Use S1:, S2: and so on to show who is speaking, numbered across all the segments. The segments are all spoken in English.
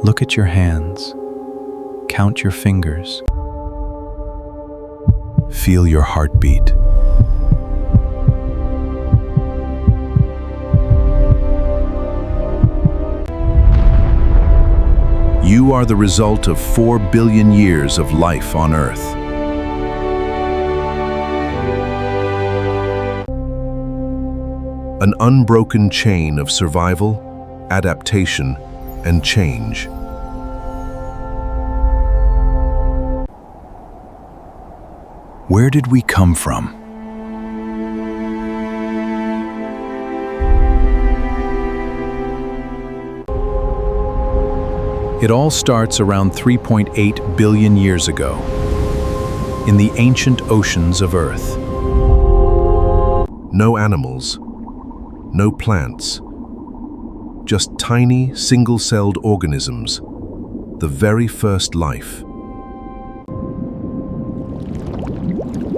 S1: Look at your hands. Count your fingers. Feel your heartbeat. You are the result of 4 billion years of life on Earth. An unbroken chain of survival, adaptation, and change. Where did we come from? It all starts around 3.8 billion years ago, in the ancient oceans of Earth. No animals, no plants, just tiny, single-celled organisms, the very first life.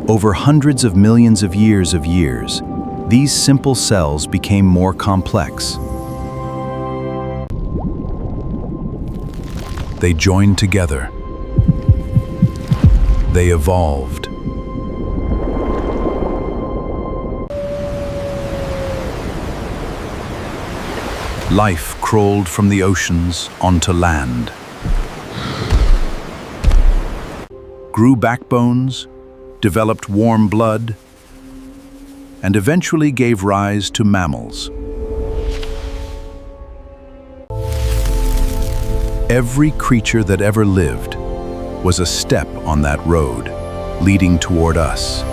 S1: Over hundreds of millions of years, these simple cells became more complex. They joined together. They evolved. Life crawled from the oceans onto land. Grew backbones, developed warm blood, and eventually gave rise to mammals. Every creature that ever lived was a step on that road, leading toward us.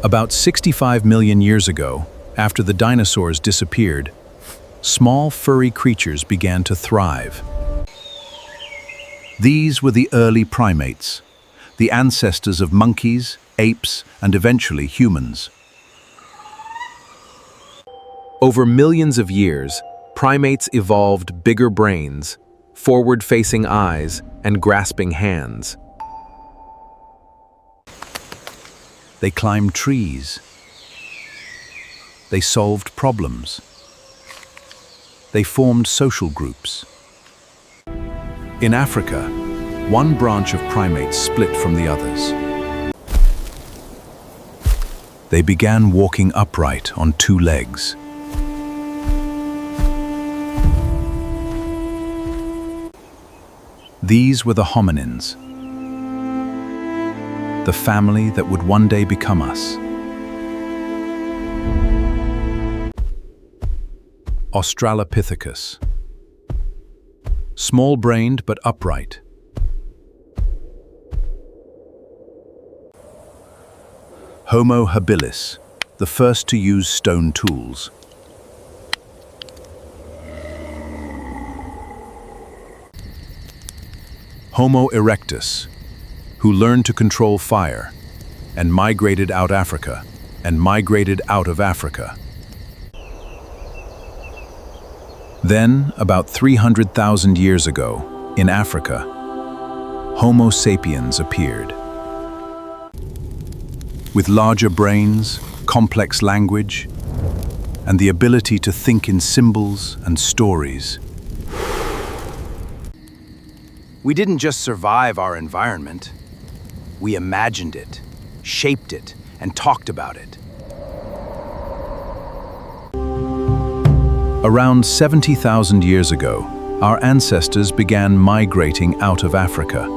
S1: About 65 million years ago, after the dinosaurs disappeared, small furry creatures began to thrive. These were the early primates, the ancestors of monkeys, apes, and eventually humans. Over millions of years, primates evolved bigger brains, forward-facing eyes, and grasping hands. They climbed trees. They solved problems. They formed social groups. In Africa, one branch of primates split from the others. They began walking upright on 2 legs. These were the hominins, the family that would one day become us. Australopithecus, small-brained but upright. Homo habilis, the first to use stone tools. Homo erectus, who learned to control fire and migrated out of Africa. Then, about 300,000 years ago, in Africa, Homo sapiens appeared. With larger brains, complex language, and the ability to think in symbols and stories. We didn't just survive our environment. We imagined it, shaped it, and talked about it. Around 70,000 years ago, our ancestors began migrating out of Africa.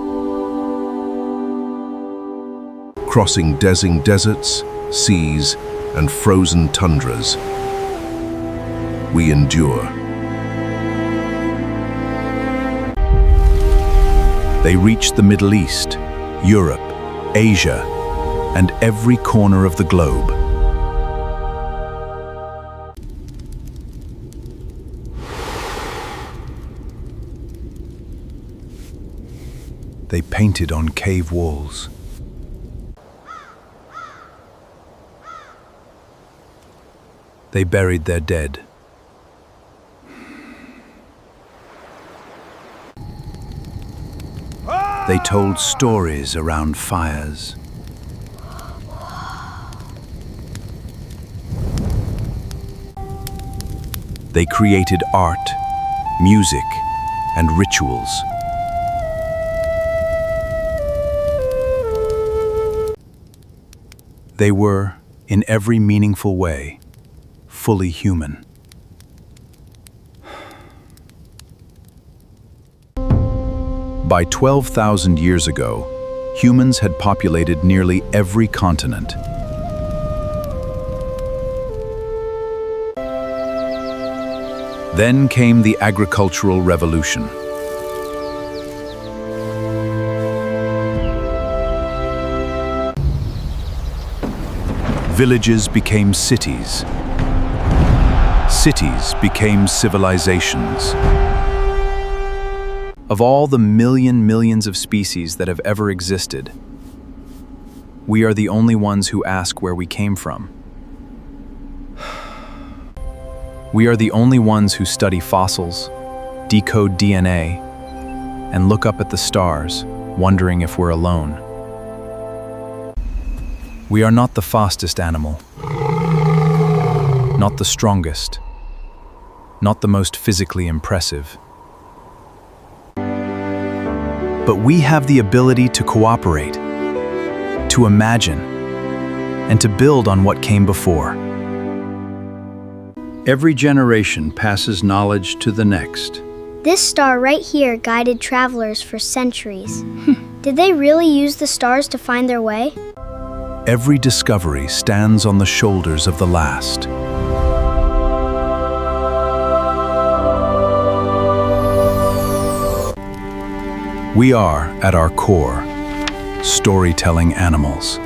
S1: Crossing deserts, seas, and frozen tundras. We endure. They reached the Middle East, Europe, Asia, and every corner of the globe. They painted on cave walls. They buried their dead. They told stories around fires. They created art, music, and rituals. They were, in every meaningful way, fully human. By 12,000 years ago, humans had populated nearly every continent. Then came the agricultural revolution. Villages became cities. Cities became civilizations. Of all the millions of species that have ever existed, we are the only ones who ask where we came from. We are the only ones who study fossils, decode DNA, and look up at the stars, wondering if we're alone. We are not the fastest animal, not the strongest, not the most physically impressive. But we have the ability to cooperate, to imagine, and to build on what came before. Every generation passes knowledge to the next.
S2: This star right here guided travelers for centuries. Did they really use the stars to find their way?
S1: Every discovery stands on the shoulders of the last. We are, at our core, storytelling animals.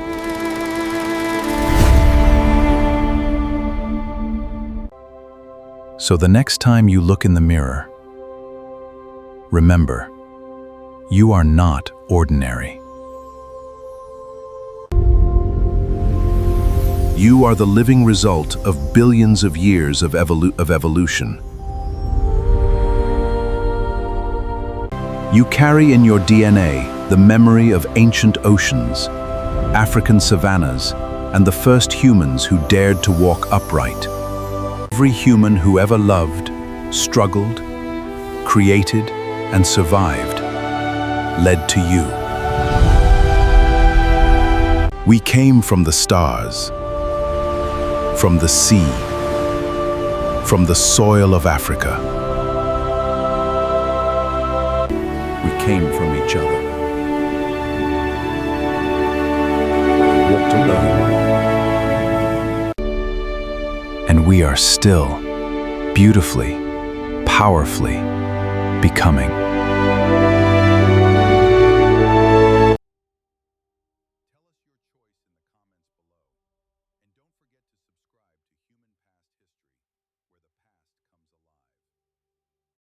S1: So the next time you look in the mirror, remember, you are not ordinary. You are the living result of billions of years of evolution. You carry in your DNA the memory of ancient oceans, African savannas, and the first humans who dared to walk upright. Every human who ever loved, struggled, created, and survived led to you. We came from the stars, from the sea, from the soil of Africa. We came from each other. Walked alone. And we are still, beautifully, powerfully becoming.